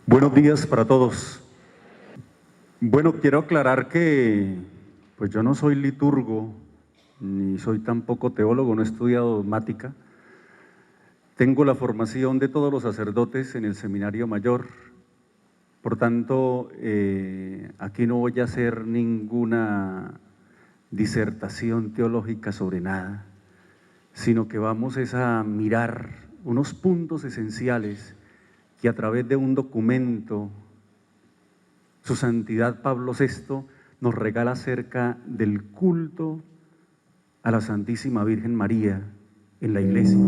Buenos días para todos. Bueno, quiero aclarar que pues yo no soy liturgo, ni soy tampoco teólogo, no he estudiado dogmática. Tengo la formación de todos los sacerdotes en el Seminario Mayor. Por tanto, aquí no voy a hacer ninguna disertación teológica sobre nada, sino que vamos a mirar unos puntos esenciales que a través de un documento Su Santidad Pablo VI nos regala acerca del culto a la Santísima Virgen María en la Iglesia.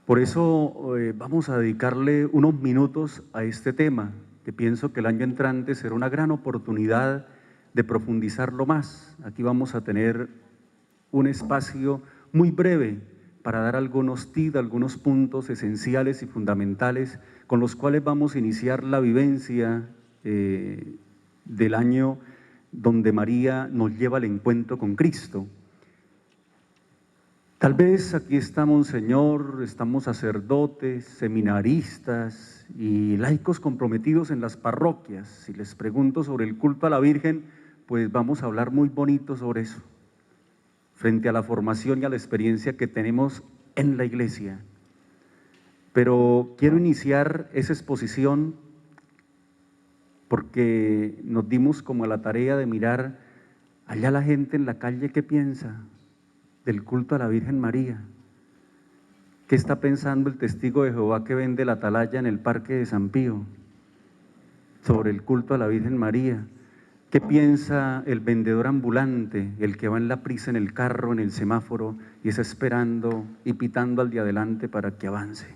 Por eso vamos a dedicarle unos minutos a este tema, que pienso que el año entrante será una gran oportunidad de profundizarlo más. Aquí vamos a tener un espacio muy breve para dar algunos tips, algunos puntos esenciales y fundamentales con los cuales vamos a iniciar la vivencia del año donde María nos lleva al encuentro con Cristo. Tal vez aquí está Monseñor, estamos sacerdotes, seminaristas y laicos comprometidos en las parroquias. Si les pregunto sobre el culto a la Virgen, pues vamos a hablar muy bonito sobre eso, frente a la formación y a la experiencia que tenemos en la Iglesia. Pero quiero iniciar esa exposición porque nos dimos como a la tarea de mirar allá la gente en la calle qué piensa del culto a la Virgen María. ¿Qué está pensando el testigo de Jehová que vende la atalaya en el Parque de San Pío sobre el culto a la Virgen María? ¿Qué piensa el vendedor ambulante, el que va en la prisa en el carro, en el semáforo y está esperando y pitando al de adelante para que avance?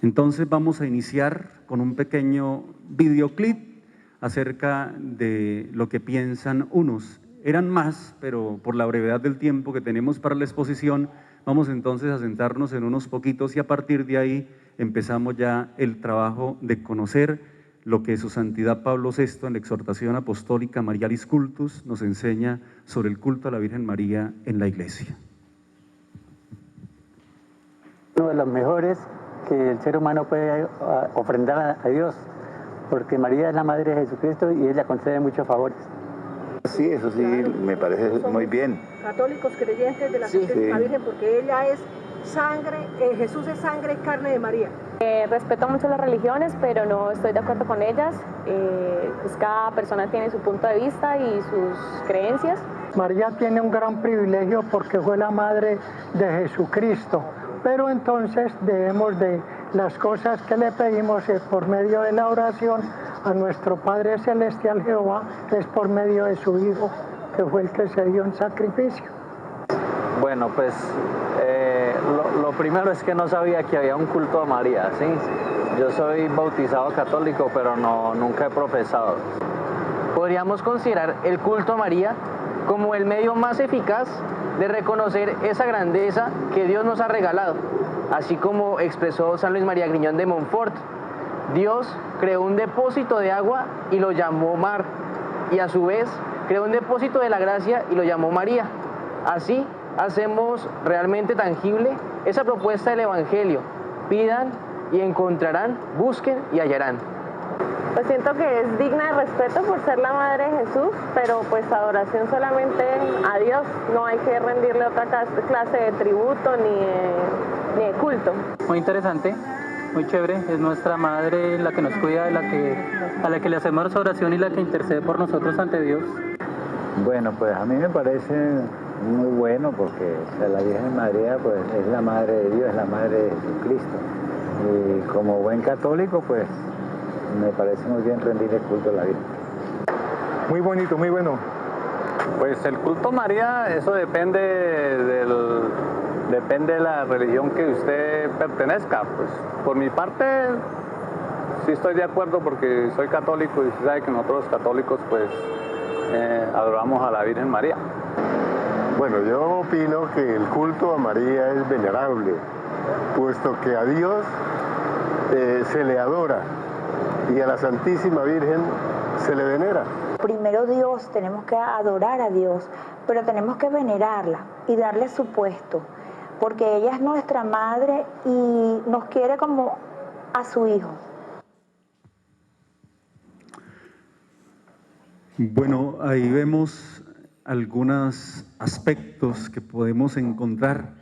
Entonces vamos a iniciar con un pequeño videoclip acerca de lo que piensan unos. Eran más, pero por la brevedad del tiempo que tenemos para la exposición, vamos entonces a sentarnos en unos poquitos y a partir de ahí empezamos ya el trabajo de conocer lo que Su Santidad Pablo VI en la exhortación apostólica Marialis Cultus nos enseña sobre el culto a la Virgen María en la Iglesia. Uno de los mejores que el ser humano puede ofrendar a Dios, porque María es la Madre de Jesucristo y ella concede muchos favores. Sí, eso sí, claro, me parece muy bien. Católicos creyentes de la Santísima Virgen, porque ella es sangre, Jesús es sangre y carne de María. Respeto mucho las religiones, pero no estoy de acuerdo con ellas. Pues cada persona tiene su punto de vista y sus creencias. María tiene un gran privilegio porque fue la madre de Jesucristo, pero entonces debemos de las cosas que le pedimos por medio de la oración a nuestro Padre Celestial Jehová, es por medio de su Hijo, que fue el que se dio en sacrificio. Bueno, pues lo primero es que no sabía que había un culto a María, ¿sí? Yo soy bautizado católico, pero nunca he profesado. Podríamos considerar el culto a María como el medio más eficaz de reconocer esa grandeza que Dios nos ha regalado, así como expresó San Luis María Griñón de Montfort. Dios creó un depósito de agua y lo llamó mar, y a su vez creó un depósito de la gracia y lo llamó María. Así hacemos realmente tangible esa propuesta del Evangelio: pidan y encontrarán, busquen y hallarán. Pues siento que es digna de respeto por ser la Madre de Jesús, pero pues adoración solamente a Dios, no hay que rendirle otra clase de tributo ni de culto. Muy interesante, muy chévere, es nuestra Madre la que nos cuida, a la que le hacemos oración y la que intercede por nosotros ante Dios. Bueno, pues a mí me parece muy bueno porque la Virgen María pues es la Madre de Dios, es la Madre de Jesucristo. Y como buen católico pues me parece muy bien rendir el culto a la Virgen. Muy bonito, muy bueno. Pues el culto a María, eso depende de la religión que usted pertenezca. Pues por mi parte sí estoy de acuerdo porque soy católico y usted sabe que nosotros los católicos pues adoramos a la Virgen María. Bueno, yo opino que el culto a María es venerable, puesto que a Dios se le adora y a la Santísima Virgen se le venera. Primero Dios, tenemos que adorar a Dios, pero tenemos que venerarla y darle su puesto, porque ella es nuestra madre y nos quiere como a su Hijo. Bueno, ahí vemos algunos aspectos que podemos encontrar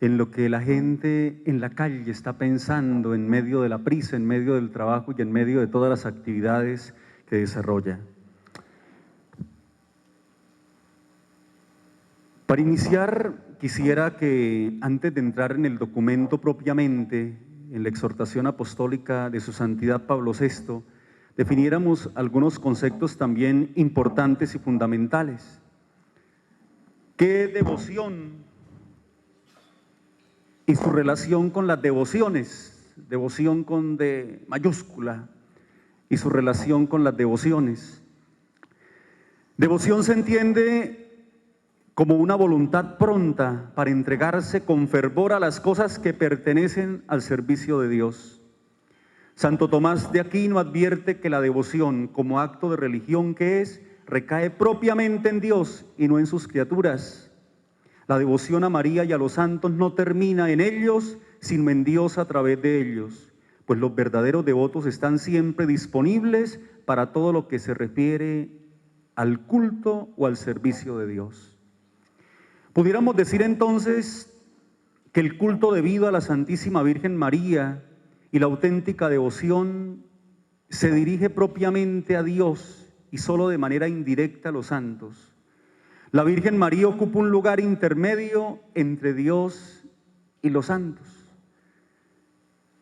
en lo que la gente en la calle está pensando en medio de la prisa, en medio del trabajo y en medio de todas las actividades que desarrolla. Para iniciar, quisiera que antes de entrar en el documento propiamente, en la exhortación apostólica de su santidad Pablo VI, definiéramos algunos conceptos también importantes y fundamentales. ¿Qué devoción y su relación con las devociones? Devoción con D mayúscula y su relación con las devociones. Devoción se entiende como una voluntad pronta para entregarse con fervor a las cosas que pertenecen al servicio de Dios. Santo Tomás de Aquino advierte que la devoción, como acto de religión que es, recae propiamente en Dios y no en sus criaturas. La devoción a María y a los santos no termina en ellos, sino en Dios a través de ellos, pues los verdaderos devotos están siempre disponibles para todo lo que se refiere al culto o al servicio de Dios. Pudiéramos decir entonces que el culto debido a la Santísima Virgen María y la auténtica devoción se dirige propiamente a Dios y solo de manera indirecta a los santos. La Virgen María ocupa un lugar intermedio entre Dios y los santos.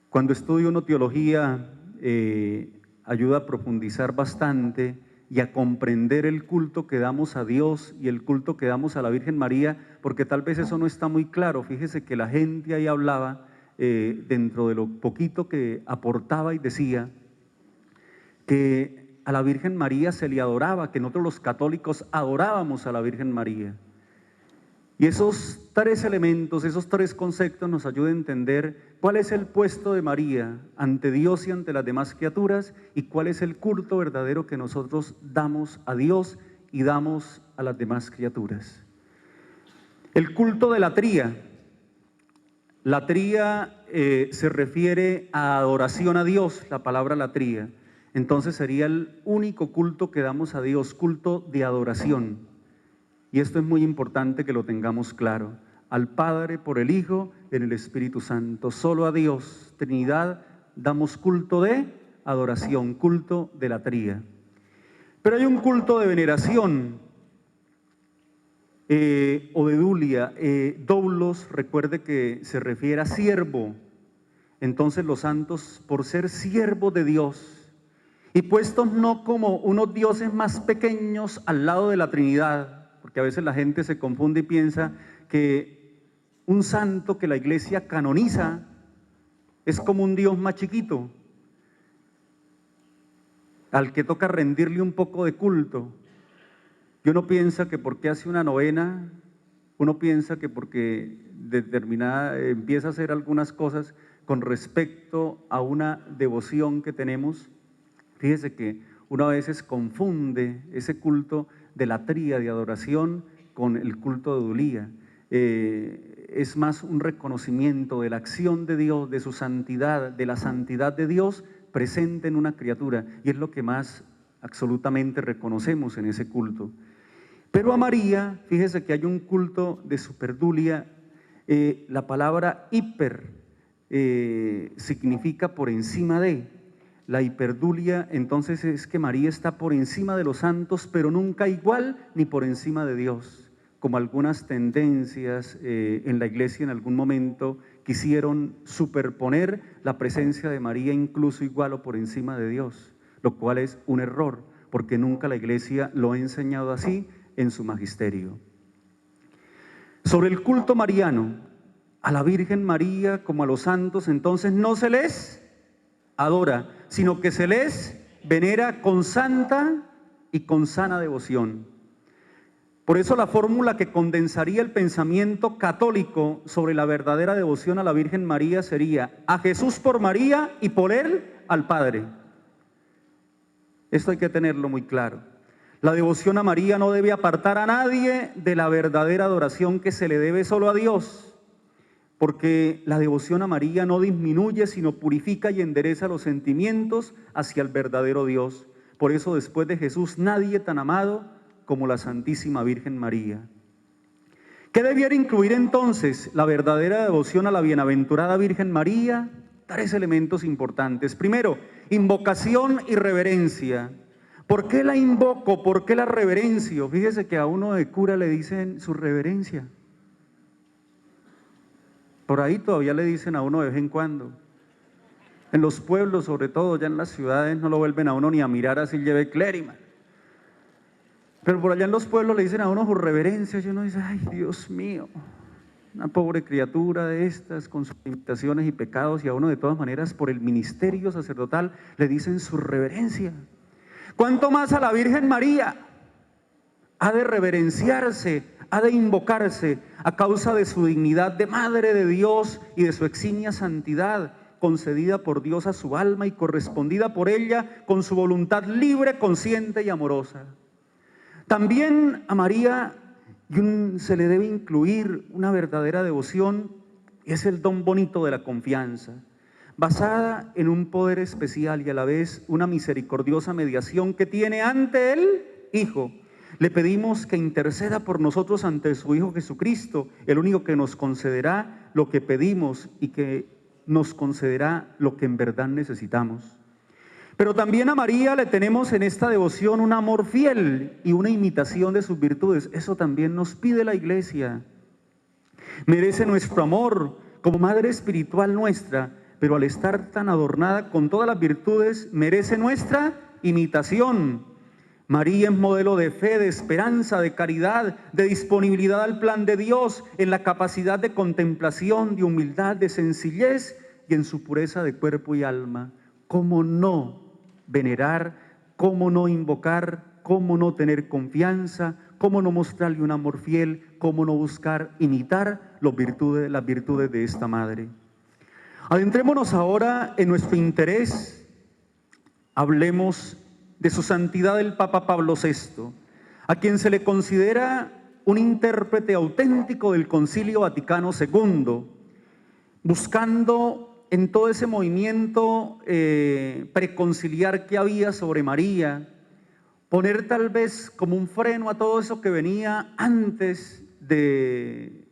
Cuando estudio una teología, ayuda a profundizar bastante y a comprender el culto que damos a Dios y el culto que damos a la Virgen María, porque tal vez eso no está muy claro. Fíjese que la gente ahí hablaba, dentro de lo poquito que aportaba y decía, que a la Virgen María se le adoraba, que nosotros los católicos adorábamos a la Virgen María. Y esos tres elementos, esos tres conceptos nos ayudan a entender cuál es el puesto de María ante Dios y ante las demás criaturas y cuál es el culto verdadero que nosotros damos a Dios y damos a las demás criaturas. El culto de la tría. La tría se refiere a adoración a Dios, la palabra latría. Entonces sería el único culto que damos a Dios, culto de adoración. Y esto es muy importante que lo tengamos claro. Al Padre por el Hijo, en el Espíritu Santo. Solo a Dios, Trinidad, damos culto de adoración, culto de la tría. Pero hay un culto de veneración o de dulia. Doulos, recuerde que se refiere a siervo. Entonces los santos, por ser siervos de Dios y puestos no como unos dioses más pequeños al lado de la Trinidad, porque a veces la gente se confunde y piensa que un santo que la iglesia canoniza es como un Dios más chiquito, al que toca rendirle un poco de culto. Y uno piensa que porque hace una novena, uno piensa que porque empieza a hacer algunas cosas con respecto a una devoción que tenemos. Fíjese que uno a veces confunde ese culto de la tría de adoración con el culto de dulía. Es más un reconocimiento de la acción de Dios, de su santidad, de la santidad de Dios presente en una criatura, y es lo que más absolutamente reconocemos en ese culto. Pero a María, fíjese que hay un culto de superdulia. La palabra hiper significa por encima de. La hiperdulia entonces es que María está por encima de los santos, pero nunca igual ni por encima de Dios, como algunas tendencias en la iglesia en algún momento quisieron superponer la presencia de María incluso igual o por encima de Dios, lo cual es un error, porque nunca la iglesia lo ha enseñado así en su magisterio. Sobre el culto mariano, a la Virgen María como a los santos, entonces no se les adora, sino que se les venera con santa y con sana devoción. Por eso la fórmula que condensaría el pensamiento católico sobre la verdadera devoción a la Virgen María sería: a Jesús por María y por él al Padre. Esto hay que tenerlo muy claro. La devoción a María no debe apartar a nadie de la verdadera adoración que se le debe solo a Dios. porque la devoción a María no disminuye, sino purifica y endereza los sentimientos hacia el verdadero Dios. Por eso, después de Jesús, nadie tan amado como la Santísima Virgen María. ¿Qué debiera incluir entonces la verdadera devoción a la bienaventurada Virgen María? 3 elementos importantes. Primero, invocación y reverencia. ¿Por qué la invoco? ¿Por qué la reverencio? Fíjese que a uno de cura le dicen su reverencia. Por ahí todavía le dicen a uno de vez en cuando. En los pueblos, sobre todo, ya en las ciudades, no lo vuelven a uno ni a mirar así lleve clérima. Pero por allá en los pueblos le dicen a uno su reverencia, y uno dice, ay, Dios mío, una pobre criatura de estas, con sus limitaciones y pecados, y a uno de todas maneras, por el ministerio sacerdotal, le dicen su reverencia. ¿Cuánto más a la Virgen María? Ha de reverenciarse, ha de invocarse a causa de su dignidad de Madre de Dios y de su eximia santidad, concedida por Dios a su alma y correspondida por ella con su voluntad libre, consciente y amorosa. También a María se le debe incluir una verdadera devoción, es el don bonito de la confianza, basada en un poder especial y a la vez una misericordiosa mediación que tiene ante el Hijo. Le pedimos que interceda por nosotros ante su Hijo Jesucristo, el único que nos concederá lo que pedimos y que nos concederá lo que en verdad necesitamos. Pero también a María le tenemos en esta devoción un amor fiel y una imitación de sus virtudes. Eso también nos pide la Iglesia. Merece nuestro amor como Madre espiritual nuestra, pero al estar tan adornada con todas las virtudes, merece nuestra imitación. María es modelo de fe, de esperanza, de caridad, de disponibilidad al plan de Dios, en la capacidad de contemplación, de humildad, de sencillez y en su pureza de cuerpo y alma. ¿Cómo no venerar? ¿Cómo no invocar? ¿Cómo no tener confianza? ¿Cómo no mostrarle un amor fiel? ¿Cómo no buscar imitar las virtudes de esta Madre? Adentrémonos ahora en nuestro interés. Hablemos de su santidad el Papa Pablo VI, a quien se le considera un intérprete auténtico del Concilio Vaticano II, buscando en todo ese movimiento preconciliar que había sobre María, poner tal vez como un freno a todo eso que venía antes del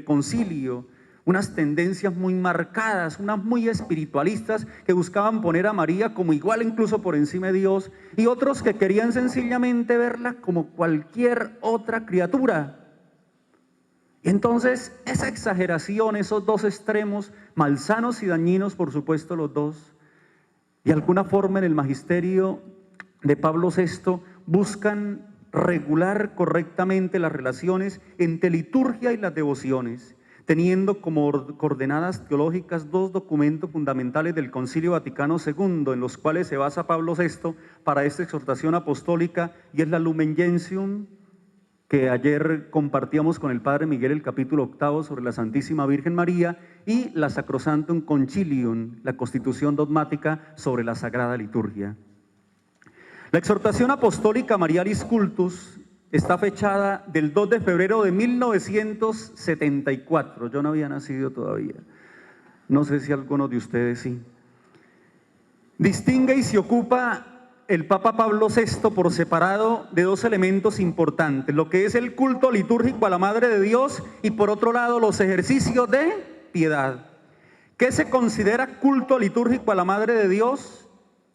concilio, unas tendencias muy marcadas, unas muy espiritualistas que buscaban poner a María como igual incluso por encima de Dios, y otros que querían sencillamente verla como cualquier otra criatura. Y entonces esa exageración, esos dos extremos, malsanos y dañinos por supuesto los dos, de alguna forma en el magisterio de Pablo VI buscan regular correctamente las relaciones entre liturgia y las devociones, teniendo como coordenadas teológicas 2 documentos fundamentales del Concilio Vaticano II, en los cuales se basa Pablo VI para esta exhortación apostólica, y es la Lumen Gentium, que ayer compartíamos con el Padre Miguel el capítulo 8 sobre la Santísima Virgen María, y la Sacrosanctum Concilium, la Constitución dogmática sobre la Sagrada Liturgia. La exhortación apostólica Marialis Cultus está fechada del 2 de febrero de 1974. Yo no había nacido todavía. No sé si algunos de ustedes sí. Distingue y se ocupa el Papa Pablo VI por separado de 2 elementos importantes, lo que es el culto litúrgico a la Madre de Dios y por otro lado los ejercicios de piedad. ¿Qué se considera culto litúrgico a la Madre de Dios?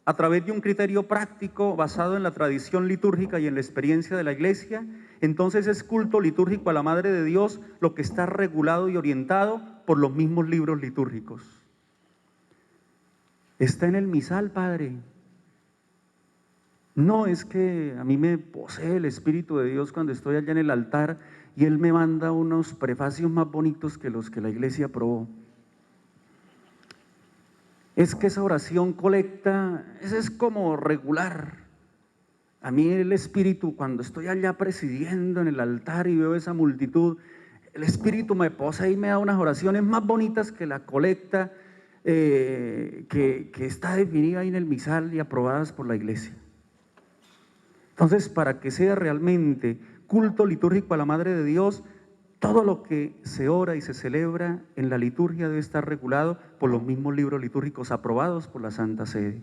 A través de un criterio práctico basado en la tradición litúrgica y en la experiencia de la Iglesia, entonces es culto litúrgico a la Madre de Dios lo que está regulado y orientado por los mismos libros litúrgicos. Está en el misal, Padre. No es que a mí me posee el Espíritu de Dios cuando estoy allá en el altar y Él me manda unos prefacios más bonitos que los que la Iglesia aprobó. Es que esa oración colecta, esa es como regular. A mí el Espíritu, cuando estoy allá presidiendo en el altar y veo esa multitud, el Espíritu me posee y me da unas oraciones más bonitas que la colecta que está definida ahí en el misal y aprobadas por la Iglesia. Entonces, para que sea realmente culto litúrgico a la Madre de Dios, todo lo que se ora y se celebra en la liturgia debe estar regulado por los mismos libros litúrgicos aprobados por la Santa Sede.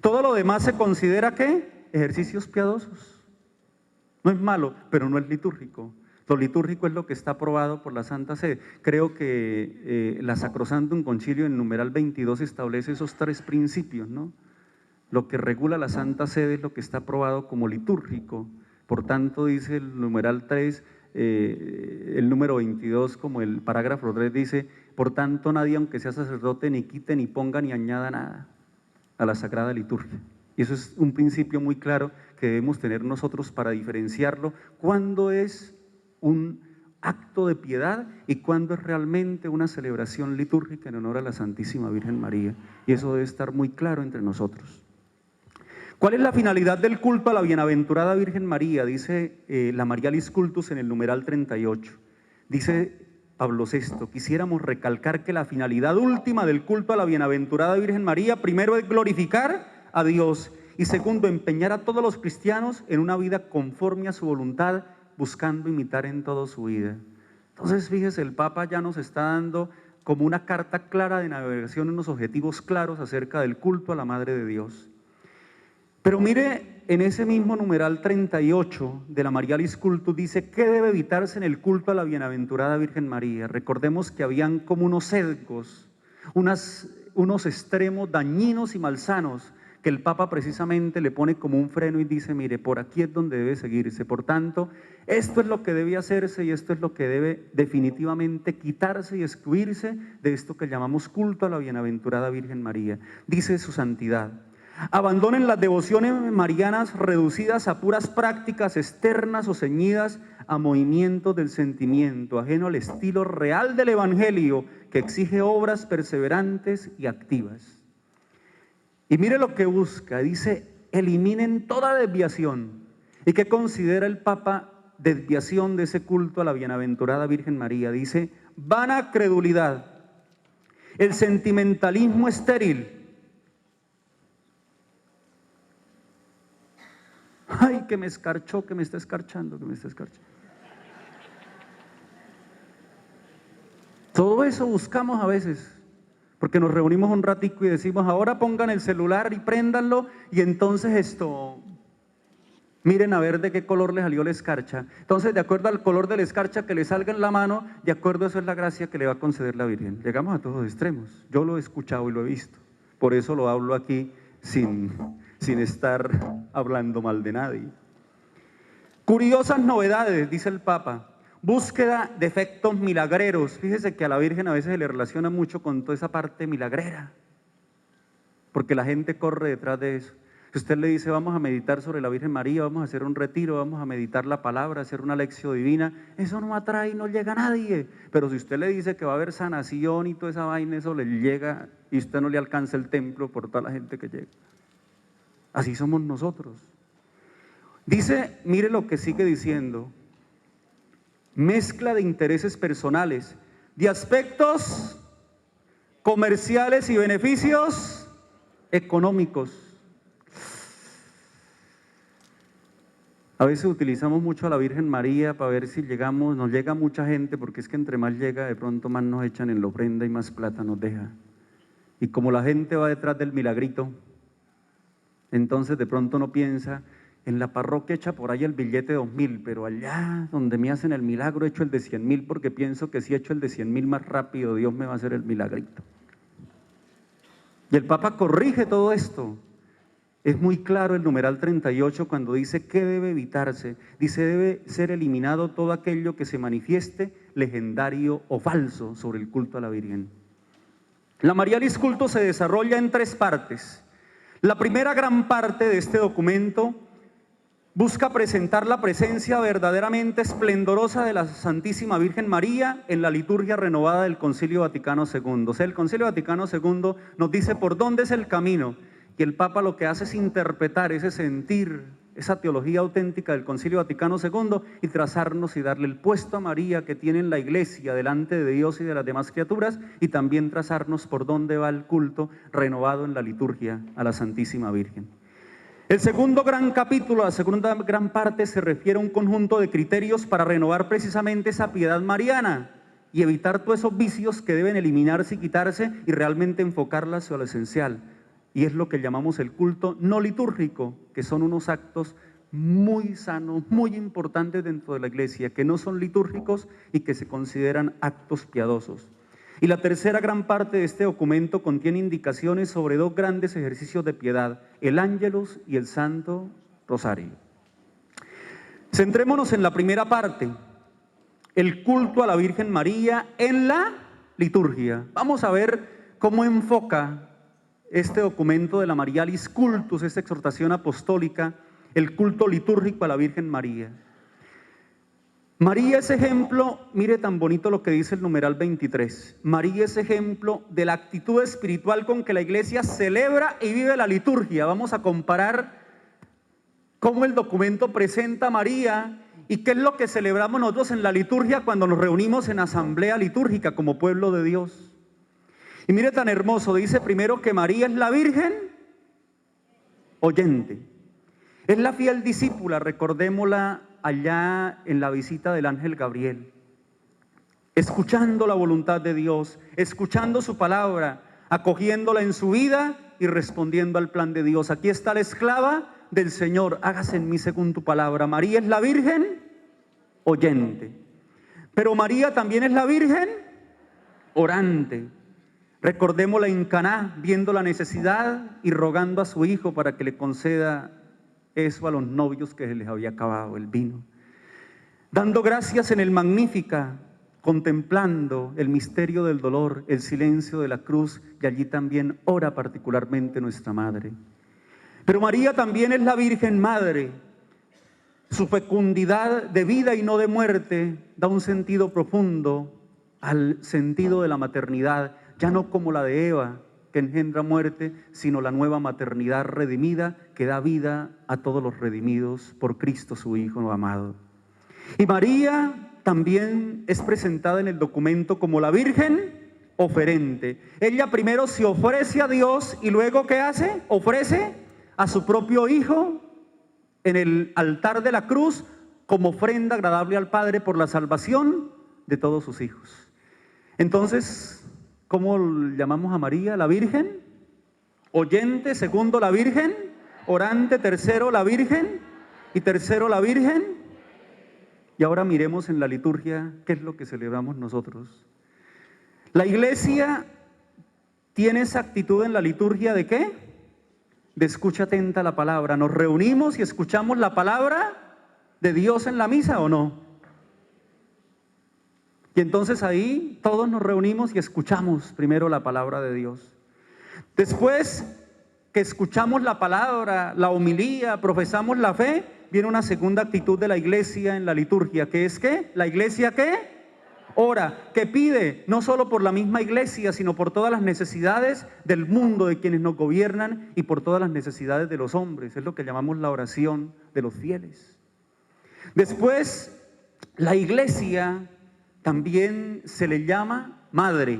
Todo lo demás se considera, ¿qué? Ejercicios piadosos. No es malo, pero no es litúrgico. Lo litúrgico es lo que está aprobado por la Santa Sede. Creo que la Sacrosantum Concilio en numeral 22 establece esos 3 principios, ¿no? Lo que regula la Santa Sede es lo que está aprobado como litúrgico. Por tanto, dice el numeral 3, el número 22, como el parágrafo 3 dice, por tanto nadie, aunque sea sacerdote, ni quite, ni ponga, ni añada nada a la Sagrada Liturgia. Y eso es un principio muy claro que debemos tener nosotros para diferenciarlo cuando es un acto de piedad y cuando es realmente una celebración litúrgica en honor a la Santísima Virgen María. Y eso debe estar muy claro entre nosotros. ¿Cuál es la finalidad del culto a la bienaventurada Virgen María? Dice la Marialis Cultus en el numeral 38. Dice Pablo VI, quisiéramos recalcar que la finalidad última del culto a la bienaventurada Virgen María, primero es glorificar a Dios y segundo, empeñar a todos los cristianos en una vida conforme a su voluntad, buscando imitar en todo su vida. Entonces, fíjese, el Papa ya nos está dando como una carta clara de navegación, unos objetivos claros acerca del culto a la Madre de Dios. Pero mire, en ese mismo numeral 38 de la Marialis Cultus dice ¿qué debe evitarse en el culto a la bienaventurada Virgen María? Recordemos que habían como unos sesgos, unos extremos dañinos y malsanos que el Papa precisamente le pone como un freno y dice, mire, por aquí es donde debe seguirse. Por tanto, esto es lo que debe hacerse y esto es lo que debe definitivamente quitarse y excluirse de esto que llamamos culto a la bienaventurada Virgen María. Dice su santidad, abandonen las devociones marianas reducidas a puras prácticas externas o ceñidas a movimientos del sentimiento, ajeno al estilo real del Evangelio que exige obras perseverantes y activas. Y mire lo que busca, dice, eliminen toda desviación. ¿Y qué considera el Papa desviación de ese culto a la bienaventurada Virgen María? Dice, vana credulidad, el sentimentalismo estéril. Ay, que me escarchó, que me está escarchando, que me está escarchando. Todo eso buscamos a veces. Porque nos reunimos un ratico y decimos, ahora pongan el celular y préndanlo y entonces miren a ver de qué color les salió la escarcha. Entonces, de acuerdo al color de la escarcha que le salga en la mano, de acuerdo a eso es la gracia que le va a conceder la Virgen. Llegamos a todos los extremos. Yo lo he escuchado y lo he visto. Por eso lo hablo aquí sin estar hablando mal de nadie. Curiosas novedades, dice el Papa. Búsqueda de efectos milagreros. Fíjese que a la Virgen a veces se le relaciona mucho con toda esa parte milagrera, porque la gente corre detrás de eso. Si usted le dice, vamos a meditar sobre la Virgen María, vamos a hacer un retiro, vamos a meditar la palabra, hacer una lección divina, eso no atrae y no llega a nadie. Pero si usted le dice que va a haber sanación y toda esa vaina, eso le llega y usted no le alcanza el templo por toda la gente que llega. Así somos nosotros. Dice, mire lo que sigue diciendo, mezcla de intereses personales, de aspectos comerciales y beneficios económicos. A veces utilizamos mucho a la Virgen María para ver si llegamos, nos llega mucha gente, porque es que entre más llega, de pronto más nos echan en la ofrenda y más plata nos deja. Y como la gente va detrás del milagrito, entonces de pronto no piensa, en la parroquia echa por ahí el billete de 2.000, pero allá donde me hacen el milagro echo el de 100.000, porque pienso que si echo el de 100.000 más rápido, Dios me va a hacer el milagrito. Y el Papa corrige todo esto. Es muy claro el numeral 38 cuando dice que debe evitarse. Dice, debe ser eliminado todo aquello que se manifieste legendario o falso sobre el culto a la Virgen. La Marialis Cultus se desarrolla en 3 partes. La primera gran parte de este documento busca presentar la presencia verdaderamente esplendorosa de la Santísima Virgen María en la liturgia renovada del Concilio Vaticano II. O sea, el Concilio Vaticano II nos dice por dónde es el camino. Y el Papa lo que hace es interpretar ese sentir, esa teología auténtica del Concilio Vaticano II y trazarnos y darle el puesto a María que tiene en la Iglesia delante de Dios y de las demás criaturas, y también trazarnos por dónde va el culto renovado en la liturgia a la Santísima Virgen. El segundo gran capítulo, la segunda gran parte, se refiere a un conjunto de criterios para renovar precisamente esa piedad mariana y evitar todos esos vicios que deben eliminarse y quitarse y realmente enfocarla hacia lo esencial. Y es lo que llamamos el culto no litúrgico, que son unos actos muy sanos, muy importantes dentro de la iglesia, que no son litúrgicos y que se consideran actos piadosos. Y la tercera gran parte de este documento contiene indicaciones sobre dos grandes ejercicios de piedad, el Ángelus y el Santo Rosario. Centrémonos en la primera parte, el culto a la Virgen María en la liturgia. Vamos a ver cómo enfoca este documento de la Marialis Cultus, esta exhortación apostólica, el culto litúrgico a la Virgen María. María es ejemplo, mire tan bonito lo que dice el numeral 23, María es ejemplo de la actitud espiritual con que la iglesia celebra y vive la liturgia. Vamos a comparar cómo el documento presenta a María y qué es lo que celebramos nosotros en la liturgia cuando nos reunimos en asamblea litúrgica como pueblo de Dios. Y mire tan hermoso, dice primero que María es la Virgen oyente, es la fiel discípula, recordémosla allá en la visita del ángel Gabriel, escuchando la voluntad de Dios, escuchando su palabra, acogiéndola en su vida y respondiendo al plan de Dios. Aquí está la esclava del Señor, hágase en mí según tu palabra. María es la Virgen oyente, pero María también es la Virgen orante. Recordémosla en Caná, viendo la necesidad y rogando a su hijo para que le conceda eso a los novios que se les había acabado el vino. Dando gracias en el Magnífica, contemplando el misterio del dolor, el silencio de la cruz, y allí también ora particularmente nuestra Madre. Pero María también es la Virgen Madre. Su fecundidad de vida y no de muerte da un sentido profundo al sentido de la maternidad, ya no como la de Eva, que engendra muerte, sino la nueva maternidad redimida que da vida a todos los redimidos por Cristo su Hijo amado. Y María también es presentada en el documento como la Virgen oferente. Ella primero se ofrece a Dios y luego ¿qué hace? Ofrece a su propio Hijo en el altar de la cruz como ofrenda agradable al Padre por la salvación de todos sus hijos. Entonces, ¿cómo llamamos a María? La Virgen oyente, segundo la Virgen orante, tercero la Virgen y tercero la Virgen. Y ahora miremos en la liturgia qué es lo que celebramos nosotros. La iglesia tiene esa actitud en la liturgia ¿de qué? De escucha atenta a la palabra. ¿Nos reunimos y escuchamos la palabra de Dios en la misa o no? Y entonces ahí todos nos reunimos y escuchamos primero la palabra de Dios. Después que escuchamos la palabra, la homilía, profesamos la fe, viene una segunda actitud de la iglesia en la liturgia, que es ¿qué? La iglesia ¿qué? Ora, que pide, no solo por la misma iglesia, sino por todas las necesidades del mundo, de quienes nos gobiernan y por todas las necesidades de los hombres. Es lo que llamamos la oración de los fieles. Después, la iglesia también se le llama madre.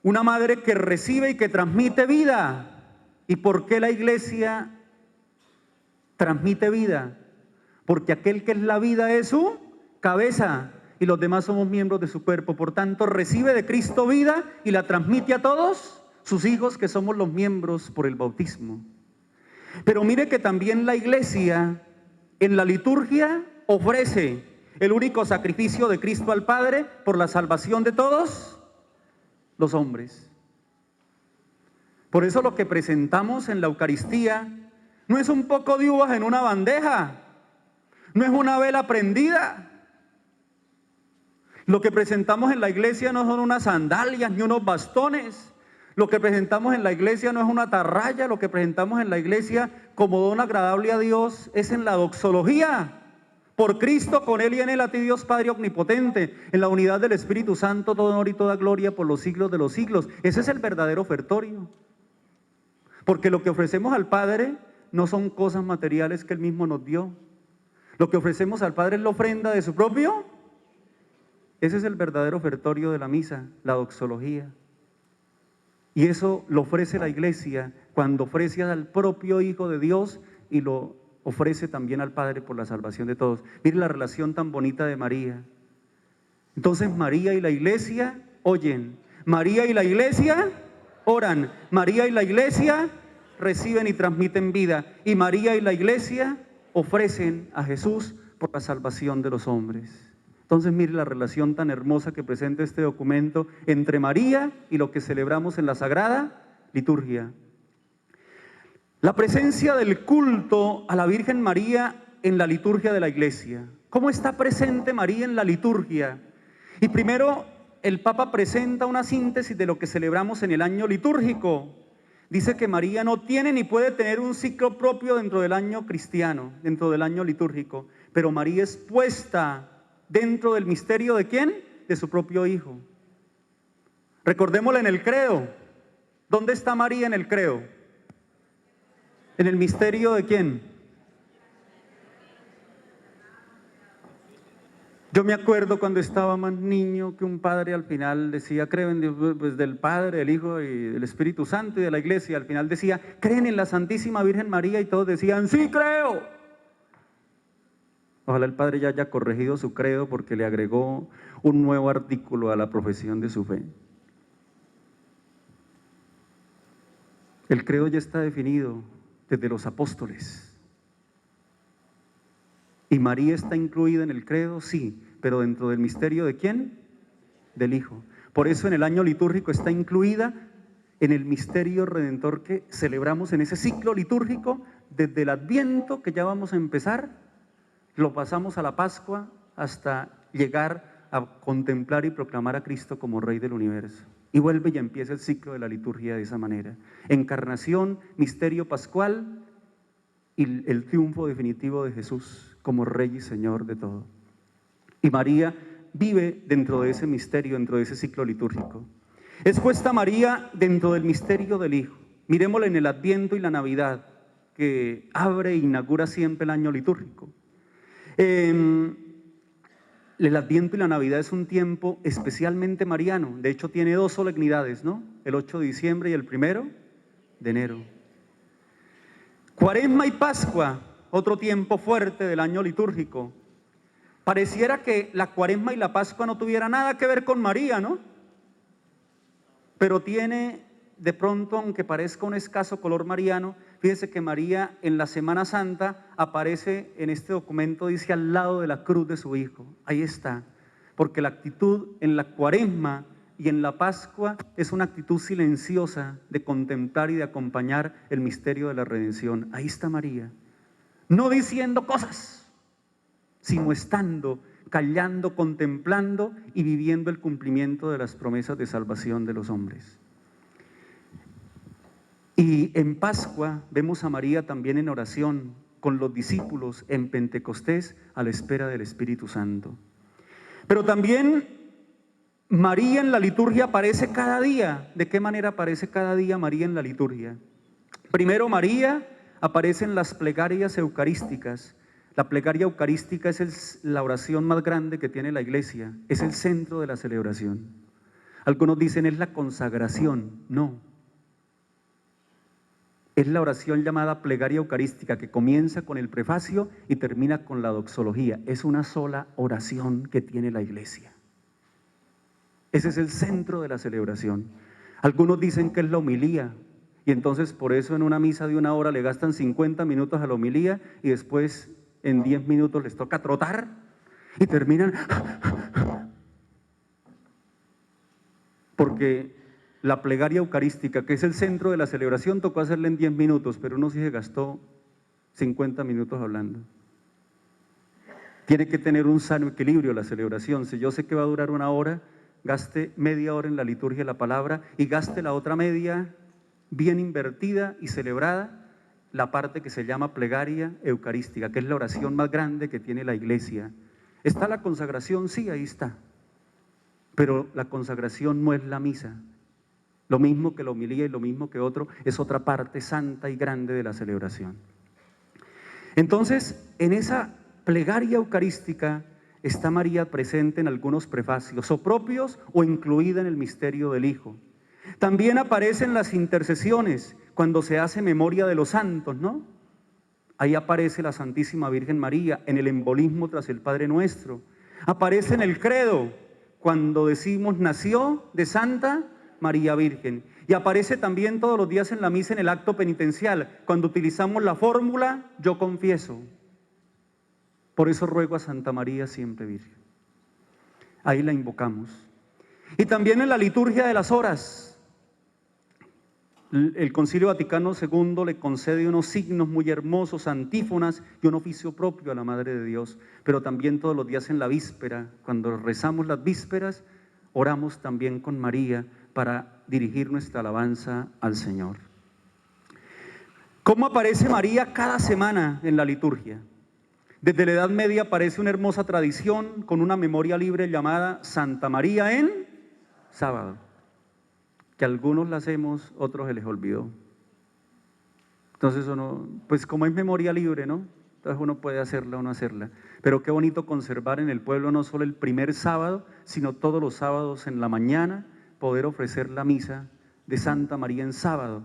Una madre que recibe y que transmite vida. ¿Y por qué la iglesia transmite vida? Porque aquel que es la vida es su cabeza y los demás somos miembros de su cuerpo. Por tanto, recibe de Cristo vida y la transmite a todos sus hijos, que somos los miembros por el bautismo. Pero mire que también la iglesia en la liturgia ofrece el único sacrificio de Cristo al Padre por la salvación de todos los hombres. Por eso lo que presentamos en la Eucaristía no es un poco de uvas en una bandeja, no es una vela prendida. Lo que presentamos en la iglesia no son unas sandalias ni unos bastones. Lo que presentamos en la iglesia no es una atarraya. Lo que presentamos en la iglesia como don agradable a Dios es en la doxología. Por Cristo, con Él y en Él, a ti Dios Padre omnipotente, en la unidad del Espíritu Santo, todo honor y toda gloria por los siglos de los siglos. Ese es el verdadero ofertorio. Porque lo que ofrecemos al Padre no son cosas materiales que Él mismo nos dio. Lo que ofrecemos al Padre es la ofrenda de su propio. Ese es el verdadero ofertorio de la misa, la doxología. Y eso lo ofrece la iglesia cuando ofrece al propio Hijo de Dios y lo ofrece también al Padre por la salvación de todos. Mire la relación tan bonita de María. Entonces María y la iglesia oyen, María y la iglesia oran, María y la iglesia reciben y transmiten vida, y María y la iglesia ofrecen a Jesús por la salvación de los hombres. Entonces mire la relación tan hermosa que presenta este documento entre María y lo que celebramos en la Sagrada Liturgia. La presencia del culto a la Virgen María en la liturgia de la iglesia. ¿Cómo está presente María en la liturgia? Y primero el Papa presenta una síntesis de lo que celebramos en el año litúrgico. Dice que María no tiene ni puede tener un ciclo propio dentro del año cristiano, dentro del año litúrgico, pero María es puesta dentro del misterio ¿de quién? De su propio Hijo. Recordémosla en el credo. ¿Dónde está María en el credo? ¿En el misterio de quién? Yo me acuerdo cuando estaba más niño que un padre al final decía, creo en Dios, pues del Padre, del Hijo y del Espíritu Santo y de la iglesia. Al final decía, creen en la Santísima Virgen María, y todos decían, sí creo. Ojalá el padre ya haya corregido su credo porque le agregó un nuevo artículo a la profesión de su fe. El credo ya está definido desde los apóstoles. ¿Y María está incluida en el credo? Sí, pero dentro del misterio ¿de quién? Del Hijo. Por eso en el año litúrgico está incluida en el misterio redentor que celebramos en ese ciclo litúrgico desde el Adviento, que ya vamos a empezar, lo pasamos a la Pascua hasta llegar a contemplar y proclamar a Cristo como Rey del universo. Y vuelve y empieza el ciclo de la liturgia de esa manera. Encarnación, misterio pascual y el triunfo definitivo de Jesús como Rey y Señor de todo. Y María vive dentro de ese misterio, dentro de ese ciclo litúrgico. Es puesta María dentro del misterio del Hijo. Miremosla en el Adviento y la Navidad, que abre e inaugura siempre el año litúrgico. El Adviento y la Navidad es un tiempo especialmente mariano. De hecho tiene dos solemnidades, ¿no? El 8 de diciembre y el 1 de enero. Cuaresma y Pascua, otro tiempo fuerte del año litúrgico. Pareciera que la Cuaresma y la Pascua no tuvieran nada que ver con María, ¿no? Pero tiene, de pronto, aunque parezca un escaso color mariano, fíjese que María en la Semana Santa aparece en este documento, dice al lado de la cruz de su Hijo. Ahí está, porque la actitud en la Cuaresma y en la Pascua es una actitud silenciosa de contemplar y de acompañar el misterio de la redención. Ahí está María, no diciendo cosas, sino estando, callando, contemplando y viviendo el cumplimiento de las promesas de salvación de los hombres. Y en Pascua vemos a María también en oración con los discípulos en Pentecostés a la espera del Espíritu Santo. Pero también María en la liturgia aparece cada día. ¿De qué manera aparece cada día María en la liturgia? Primero, María aparece en las plegarias eucarísticas. La plegaria eucarística es la oración más grande que tiene la iglesia, es el centro de la celebración. Algunos dicen es la consagración, no. Es la oración llamada plegaria eucarística que comienza con el prefacio y termina con la doxología. Es una sola oración que tiene la iglesia. Ese es el centro de la celebración. Algunos dicen que es la homilía y entonces por eso en una misa de 1 hora le gastan 50 minutos a la homilía y después en 10 minutos les toca trotar y terminan porque la plegaria eucarística, que es el centro de la celebración, tocó hacerla en 10 minutos, pero uno sí se gastó 50 minutos hablando. Tiene que tener un sano equilibrio la celebración. Si yo sé que va a durar 1 hora, gaste media hora en la liturgia de la palabra y gaste la otra media bien invertida y celebrada, la parte que se llama plegaria eucarística, que es la oración más grande que tiene la iglesia. ¿Está la consagración? Sí, ahí está. Pero la consagración no es la misa. Lo mismo que la homilía y lo mismo que otro, es otra parte santa y grande de la celebración. Entonces, en esa plegaria eucarística está María presente en algunos prefacios, o propios o incluida en el misterio del Hijo. También aparecen las intercesiones, cuando se hace memoria de los santos, ¿no? Ahí aparece la Santísima Virgen María en el embolismo tras el Padre Nuestro. Aparece en el credo, cuando decimos nació de Santa María Virgen. Y aparece también todos los días en la misa en el acto penitencial, cuando utilizamos la fórmula yo confieso. Por eso ruego a Santa María siempre Virgen. Ahí la invocamos. Y también en la liturgia de las horas. El Concilio Vaticano II le concede unos signos muy hermosos, antífonas y un oficio propio a la Madre de Dios. Pero también todos los días en la víspera, cuando rezamos las vísperas, oramos también con María para dirigir nuestra alabanza al Señor. ¿Cómo aparece María cada semana en la liturgia? Desde la Edad Media aparece una hermosa tradición con una memoria libre llamada Santa María en sábado, que algunos la hacemos, otros se les olvidó. Entonces uno, pues como es memoria libre, ¿no? Entonces uno puede hacerla o no hacerla. Pero qué bonito conservar en el pueblo no solo el primer sábado, sino todos los sábados en la mañana, poder ofrecer la misa de Santa María en sábado.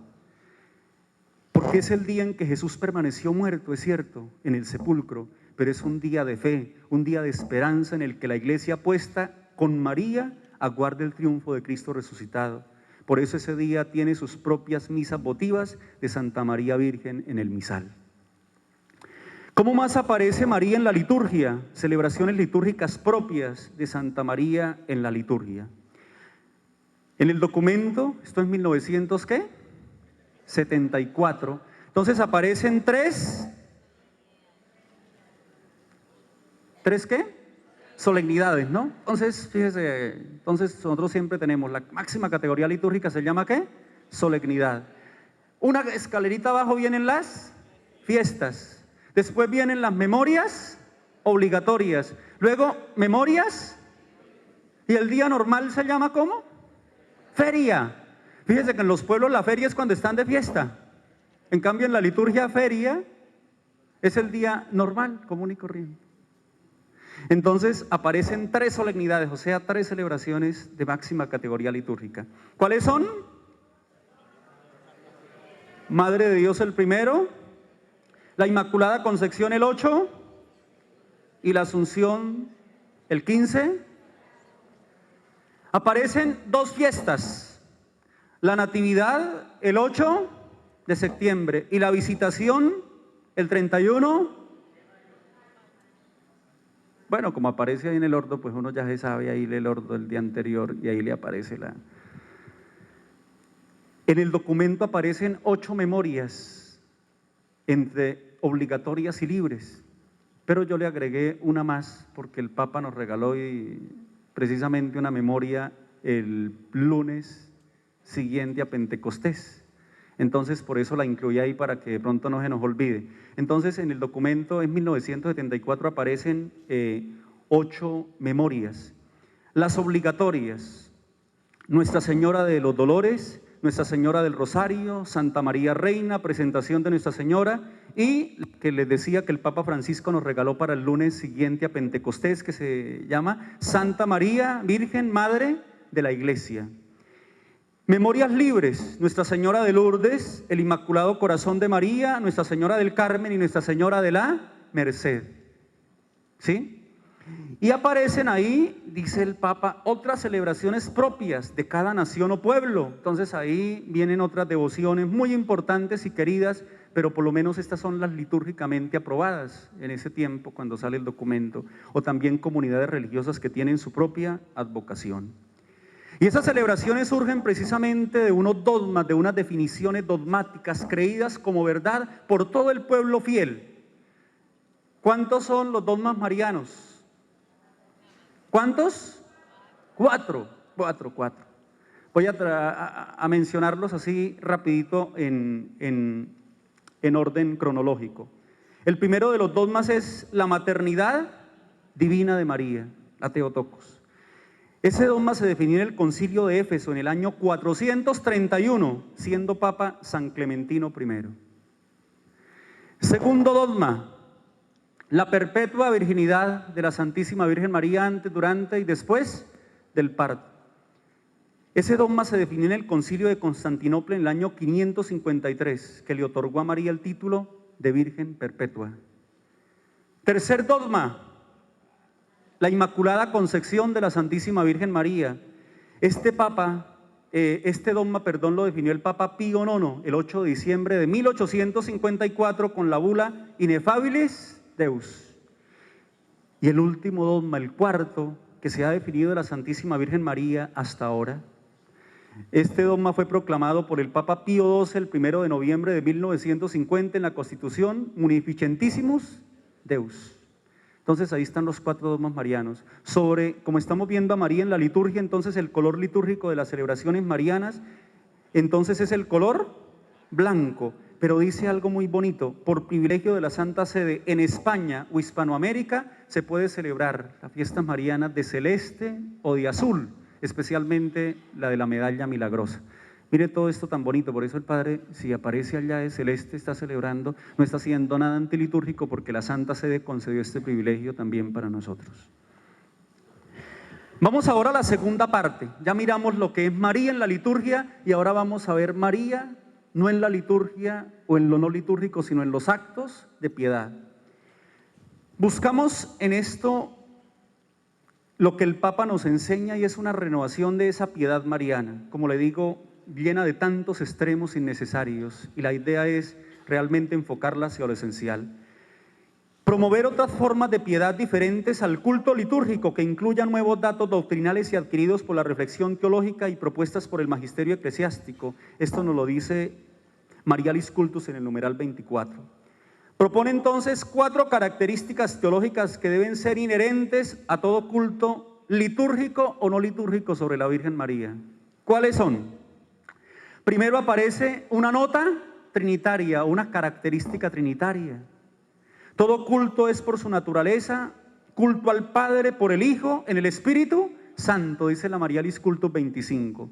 Porque es el día en que Jesús permaneció muerto, es cierto, en el sepulcro, pero es un día de fe, un día de esperanza en el que la iglesia puesta con María aguarda el triunfo de Cristo resucitado. Por eso ese día tiene sus propias misas votivas de Santa María Virgen en el misal. ¿Cómo más aparece María en la liturgia? Celebraciones litúrgicas propias de Santa María en la liturgia. En el documento, esto es 1974, entonces aparecen tres ¿qué? Solemnidades, ¿no? Entonces, fíjese, nosotros siempre tenemos la máxima categoría litúrgica, ¿se llama qué? Solemnidad. Una escalerita abajo vienen las fiestas, después vienen las memorias obligatorias, luego memorias, y el día normal se llama ¿cómo? Feria. Fíjese que en los pueblos la feria es cuando están de fiesta, en cambio en la liturgia feria es el día normal, común y corriente. Entonces aparecen tres solemnidades, o sea, tres celebraciones de máxima categoría litúrgica. ¿Cuáles son? Madre de Dios el primero, la Inmaculada Concepción el 8 y la Asunción el 15. Aparecen dos fiestas, la Natividad el 8 de septiembre y la Visitación el 31. Bueno, como aparece ahí en el ordo, pues uno ya se sabe ahí el ordo del día anterior y ahí le aparece la... En el documento aparecen 8 memorias, entre obligatorias y libres, pero yo le agregué una más porque el Papa nos regaló precisamente una memoria el lunes siguiente a Pentecostés. Entonces, por eso la incluí ahí para que de pronto no se nos olvide. Entonces, en el documento en 1974 aparecen 8 memorias. Las obligatorias: Nuestra Señora de los Dolores, Nuestra Señora del Rosario, Santa María Reina, presentación de Nuestra Señora, y que les decía que el Papa Francisco nos regaló para el lunes siguiente a Pentecostés, que se llama Santa María Virgen, Madre de la Iglesia. Memorias libres: Nuestra Señora de Lourdes, el Inmaculado Corazón de María, Nuestra Señora del Carmen y Nuestra Señora de la Merced. ¿Sí? Y aparecen ahí, dice el Papa, otras celebraciones propias de cada nación o pueblo. Entonces ahí vienen otras devociones muy importantes y queridas, pero por lo menos estas son las litúrgicamente aprobadas en ese tiempo cuando sale el documento. O también comunidades religiosas que tienen su propia advocación. Y esas celebraciones surgen precisamente de unos dogmas, de unas definiciones dogmáticas creídas como verdad por todo el pueblo fiel. ¿Cuántos son los dogmas marianos? ¿Cuántos? 4. Voy a mencionarlos así rapidito en orden cronológico. El primero de los dogmas es la maternidad divina de María, la Theotokos. Ese dogma se definió en el Concilio de Éfeso en el año 431, siendo Papa San Clementino I. Segundo dogma: la perpetua virginidad de la Santísima Virgen María antes, durante y después del parto. Ese dogma se definió en el Concilio de Constantinopla en el año 553, que le otorgó a María el título de Virgen Perpetua. Tercer dogma, la Inmaculada Concepción de la Santísima Virgen María. Este dogma, lo definió el Papa Pío IX el 8 de diciembre de 1854 con la bula Ineffabilis Deus. Y el último dogma, el cuarto, que se ha definido de la Santísima Virgen María hasta ahora. Este dogma fue proclamado por el Papa Pío XII el 1 de noviembre de 1950 en la Constitución Munificentissimus Deus. Entonces ahí están los 4 dogmas marianos. Como estamos viendo a María en la liturgia, entonces el color litúrgico de las celebraciones marianas, entonces es el color blanco. Pero dice algo muy bonito: por privilegio de la Santa Sede, en España o Hispanoamérica se puede celebrar las fiestas marianas de celeste o de azul, especialmente la de la medalla milagrosa. Mire todo esto tan bonito, por eso el Padre, si aparece allá de celeste, está celebrando, no está haciendo nada antilitúrgico, porque la Santa Sede concedió este privilegio también para nosotros. Vamos ahora a la segunda parte. Ya miramos lo que es María en la liturgia y ahora vamos a ver María no en la liturgia o en lo no litúrgico, sino en los actos de piedad. Buscamos en esto lo que el Papa nos enseña y es una renovación de esa piedad mariana, como le digo, llena de tantos extremos innecesarios, y la idea es realmente enfocarla hacia lo esencial. Promover otras formas de piedad diferentes al culto litúrgico que incluyan nuevos datos doctrinales y adquiridos por la reflexión teológica y propuestas por el magisterio eclesiástico. Esto nos lo dice Marialis Cultus en el numeral 24. Propone entonces 4 características teológicas que deben ser inherentes a todo culto litúrgico o no litúrgico sobre la Virgen María. ¿Cuáles son? Primero aparece una nota trinitaria, una característica trinitaria. Todo culto es por su naturaleza culto al Padre por el Hijo en el Espíritu Santo, dice la Marialis Cultus 25.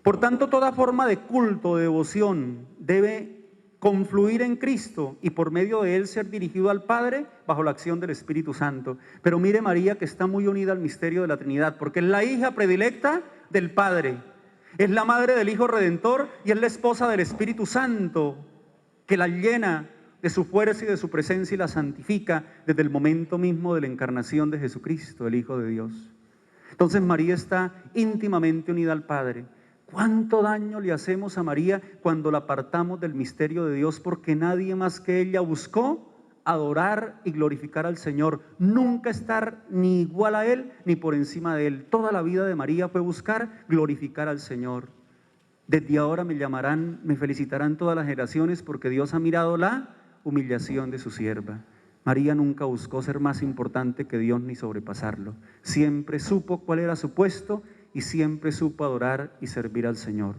Por tanto, toda forma de culto, de devoción, debe confluir en Cristo y por medio de Él ser dirigido al Padre bajo la acción del Espíritu Santo. Pero mire María, que está muy unida al misterio de la Trinidad, porque es la hija predilecta del Padre, es la madre del Hijo Redentor y es la esposa del Espíritu Santo, que la llena de su fuerza y de su presencia y la santifica desde el momento mismo de la encarnación de Jesucristo, el Hijo de Dios. Entonces María está íntimamente unida al Padre. ¿Cuánto daño le hacemos a María cuando la apartamos del misterio de Dios? Porque nadie más que ella buscó adorar y glorificar al Señor, nunca estar ni igual a Él ni por encima de Él. Toda la vida de María fue buscar glorificar al Señor. Desde ahora me llamarán, me felicitarán todas las generaciones, porque Dios ha mirado la humillación de su sierva. María nunca buscó ser más importante que Dios ni sobrepasarlo. Siempre supo cuál era su puesto y siempre supo adorar y servir al Señor.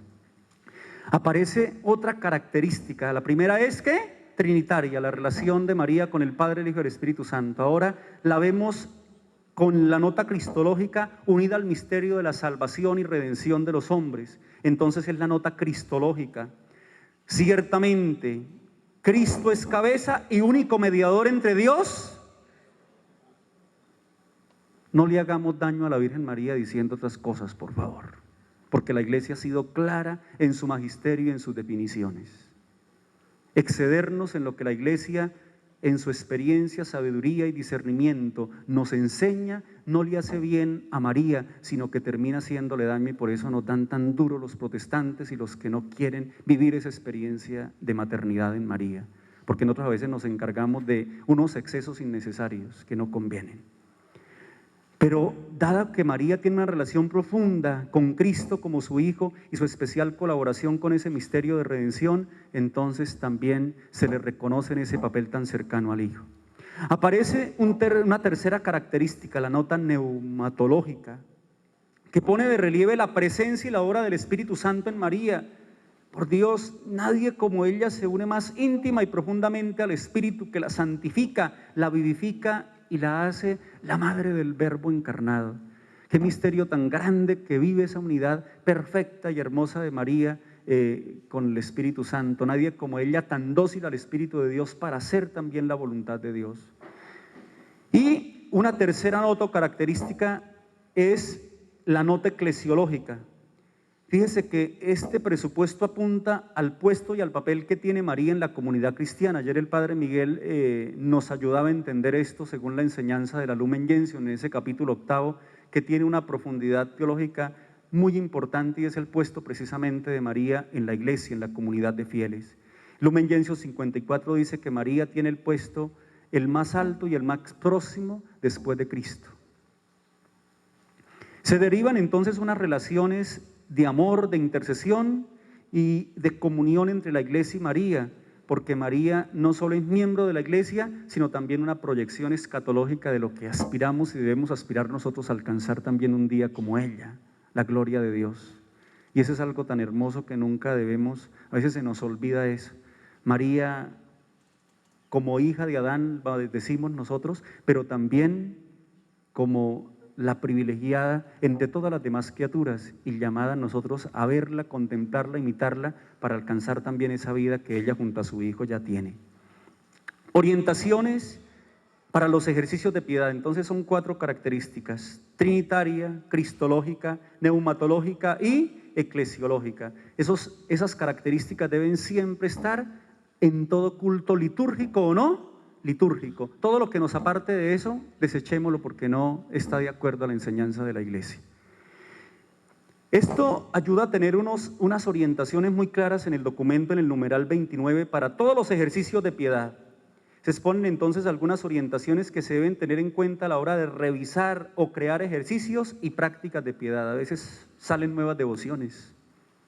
Aparece otra característica. La primera es que trinitaria, la relación de María con el Padre, el Hijo y el Espíritu Santo. Ahora la vemos con la nota cristológica unida al misterio de la salvación y redención de los hombres. Entonces es la nota cristológica. Ciertamente, Cristo es cabeza y único mediador entre Dios. No le hagamos daño a la Virgen María diciendo otras cosas, por favor, porque la Iglesia ha sido clara en su magisterio y en sus definiciones. Excedernos en lo que la Iglesia, en su experiencia, sabiduría y discernimiento, nos enseña, no le hace bien a María, sino que termina haciéndole daño, y por eso nos dan tan duro los protestantes y los que no quieren vivir esa experiencia de maternidad en María, porque nosotros a veces nos encargamos de unos excesos innecesarios que no convienen. Pero dado que María tiene una relación profunda con Cristo como su Hijo y su especial colaboración con ese misterio de redención, entonces también se le reconoce en ese papel tan cercano al Hijo. Aparece una tercera característica, la nota neumatológica, que pone de relieve la presencia y la obra del Espíritu Santo en María. Por Dios, nadie como ella se une más íntima y profundamente al Espíritu, que la santifica, la vivifica y la hace la madre del Verbo encarnado. Qué misterio tan grande que vive esa unidad perfecta y hermosa de María con el Espíritu Santo. Nadie como ella tan dócil al Espíritu de Dios para hacer también la voluntad de Dios. Y una tercera nota característica es la nota eclesiológica, Fíjese que este presupuesto apunta al puesto y al papel que tiene María en la comunidad cristiana. Ayer el Padre Miguel nos ayudaba a entender esto según la enseñanza de la Lumen Gentium en ese capítulo 8, que tiene una profundidad teológica muy importante y es el puesto precisamente de María en la iglesia, en la comunidad de fieles. Lumen Gentium 54 dice que María tiene el puesto el más alto y el más próximo después de Cristo. Se derivan entonces unas relaciones de amor, de intercesión y de comunión entre la iglesia y María, porque María no solo es miembro de la iglesia, sino también una proyección escatológica de lo que aspiramos y debemos aspirar nosotros a alcanzar también un día como ella, la gloria de Dios. Y eso es algo tan hermoso que nunca debemos, a veces se nos olvida eso. María, como hija de Adán, decimos nosotros, pero también como la privilegiada entre todas las demás criaturas y llamada a nosotros a verla, contemplarla, imitarla para alcanzar también esa vida que ella junto a su hijo ya tiene. Orientaciones para los ejercicios de piedad, entonces son 4 características: trinitaria, cristológica, neumatológica y eclesiológica. Esas características deben siempre estar en todo culto litúrgico o no litúrgico. Todo lo que nos aparte de eso, desechémoslo porque no está de acuerdo a la enseñanza de la iglesia. Esto ayuda a tener unas orientaciones muy claras en el documento, en el numeral 29, para todos los ejercicios de piedad. Se exponen entonces algunas orientaciones que se deben tener en cuenta a la hora de revisar o crear ejercicios y prácticas de piedad. A veces salen nuevas devociones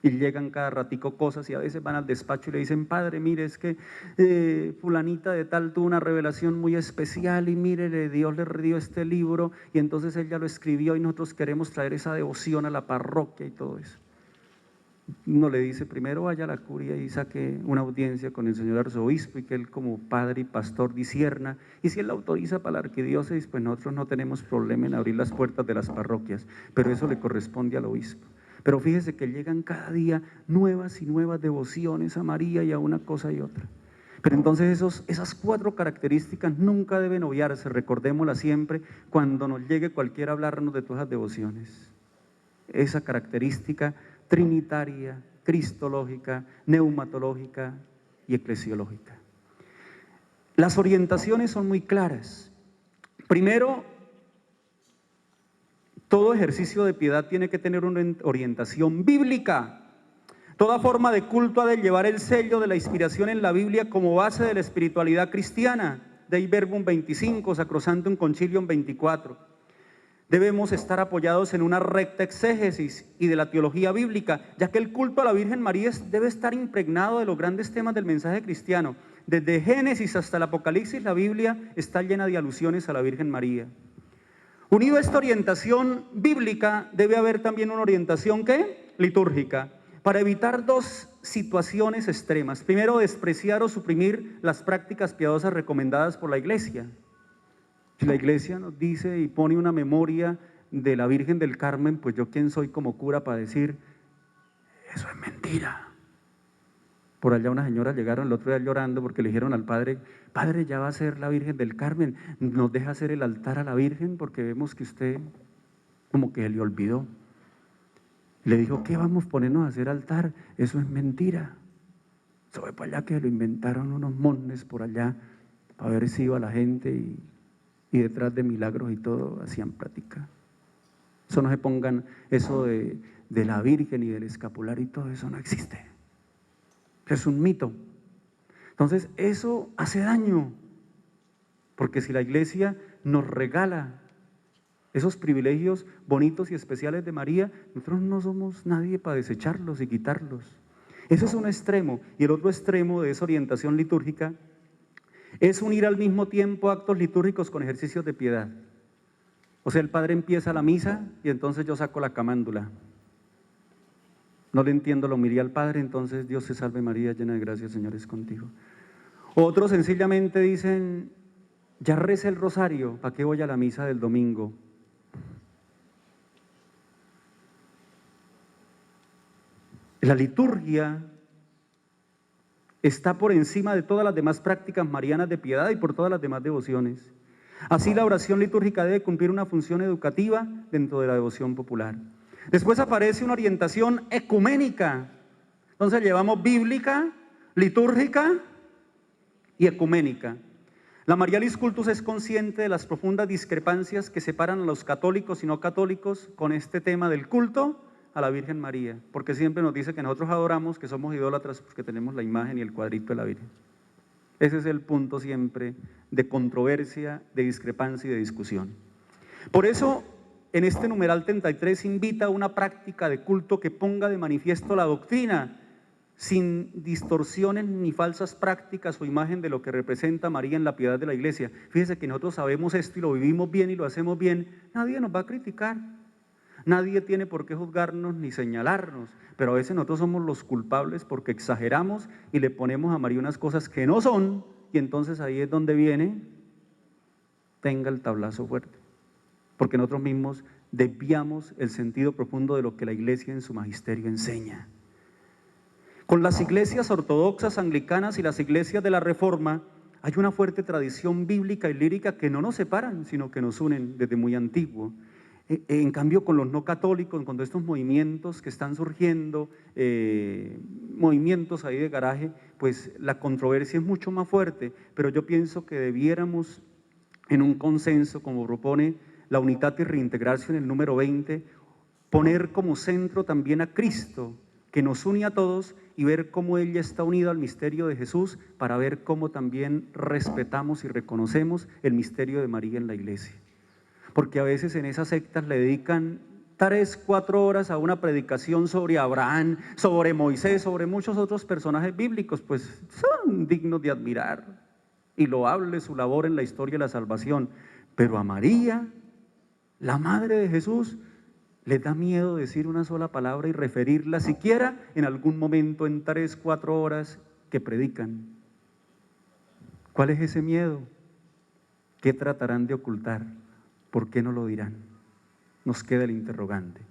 y llegan cada ratico cosas y a veces van al despacho y le dicen: padre, mire, es que fulanita de tal tuvo una revelación muy especial y mire, Dios le dio este libro y entonces él ya lo escribió y nosotros queremos traer esa devoción a la parroquia y todo eso. Uno le dice: primero vaya a la curia y saque una audiencia con el señor arzobispo y que él como padre y pastor disierna, y si él la autoriza para la arquidiócesis, pues nosotros no tenemos problema en abrir las puertas de las parroquias, pero eso le corresponde al obispo. Pero fíjese que llegan cada día nuevas y nuevas devociones a María y a una cosa y otra. Pero entonces esas 4 características nunca deben obviarse, recordémoslas siempre cuando nos llegue cualquiera a hablarnos de todas las devociones. Esa característica trinitaria, cristológica, neumatológica y eclesiológica. Las orientaciones son muy claras. Primero, todo ejercicio de piedad tiene que tener una orientación bíblica. Toda forma de culto ha de llevar el sello de la inspiración en la Biblia como base de la espiritualidad cristiana. Dei Verbum 25, Sacrosanctum Concilium 24. Debemos estar apoyados en una recta exégesis y de la teología bíblica, ya que el culto a la Virgen María debe estar impregnado de los grandes temas del mensaje cristiano. Desde Génesis hasta el Apocalipsis, la Biblia está llena de alusiones a la Virgen María. Unido a esta orientación bíblica, debe haber también una orientación, ¿qué? Litúrgica, para evitar 2 situaciones extremas. Primero, despreciar o suprimir las prácticas piadosas recomendadas por la iglesia. Si la iglesia nos dice y pone una memoria de la Virgen del Carmen, pues yo quién soy como cura para decir, eso es mentira. Por allá unas señoras llegaron el otro día llorando porque le dijeron al padre: padre, ya va a ser la Virgen del Carmen, ¿nos deja hacer el altar a la Virgen? Porque vemos que usted como que le olvidó. Le dijo: ¿qué vamos a ponernos a hacer altar? Eso es mentira. Eso fue para allá que lo inventaron unos monjes por allá para ver si iba la gente y detrás de milagros y todo hacían práctica. Eso no se pongan, eso de la Virgen y del escapulario y todo eso no existe. Es un mito. Entonces eso hace daño, porque si la iglesia nos regala esos privilegios bonitos y especiales de María, nosotros no somos nadie para desecharlos y quitarlos. Ese es un extremo, y el otro extremo de esa orientación litúrgica es unir al mismo tiempo actos litúrgicos con ejercicios de piedad. O sea, el padre empieza la misa y entonces yo saco la camándula. No le entiendo la homilía al Padre, entonces Dios te salve María, llena de gracia, el Señor es contigo. Otros sencillamente dicen: ya recé el rosario, ¿para qué voy a la misa del domingo? La liturgia está por encima de todas las demás prácticas marianas de piedad y por todas las demás devociones. Así la oración litúrgica debe cumplir una función educativa dentro de la devoción popular. Después aparece una orientación ecuménica. Entonces llevamos bíblica, litúrgica y ecuménica. La Marialis Cultus es consciente de las profundas discrepancias que separan a los católicos y no católicos con este tema del culto a la Virgen María, porque siempre nos dice que nosotros adoramos, que somos idólatras porque tenemos la imagen y el cuadrito de la Virgen. Ese es el punto siempre de controversia, de discrepancia y de discusión. Por eso, en este numeral 33 invita a una práctica de culto que ponga de manifiesto la doctrina, sin distorsiones ni falsas prácticas o imagen de lo que representa María en la piedad de la iglesia. Fíjese que nosotros sabemos esto y lo vivimos bien y lo hacemos bien, nadie nos va a criticar, nadie tiene por qué juzgarnos ni señalarnos, pero a veces nosotros somos los culpables porque exageramos y le ponemos a María unas cosas que no son, y entonces ahí es donde viene, tenga el tablazo fuerte, porque nosotros mismos desviamos el sentido profundo de lo que la iglesia en su magisterio enseña. Con las iglesias ortodoxas, anglicanas y las iglesias de la Reforma hay una fuerte tradición bíblica y lírica que no nos separan, sino que nos unen desde muy antiguo. En cambio, con los no católicos, con estos movimientos que están surgiendo, movimientos ahí de garaje, pues la controversia es mucho más fuerte, pero yo pienso que debiéramos, en un consenso, como propone la Unitatis Reintegrarse en el número 20, poner como centro también a Cristo, que nos une a todos, y ver cómo ella está unida al misterio de Jesús, para ver cómo también respetamos y reconocemos el misterio de María en la iglesia. Porque a veces en esas sectas le dedican 3, 4 horas a una predicación sobre Abraham, sobre Moisés, sobre muchos otros personajes bíblicos, pues son dignos de admirar y loable su labor en la historia de la salvación. Pero a María, la madre de Jesús, les da miedo decir una sola palabra y referirla siquiera en algún momento en 3, 4 horas que predican. ¿Cuál es ese miedo? ¿Qué tratarán de ocultar? ¿Por qué no lo dirán? Nos queda el interrogante.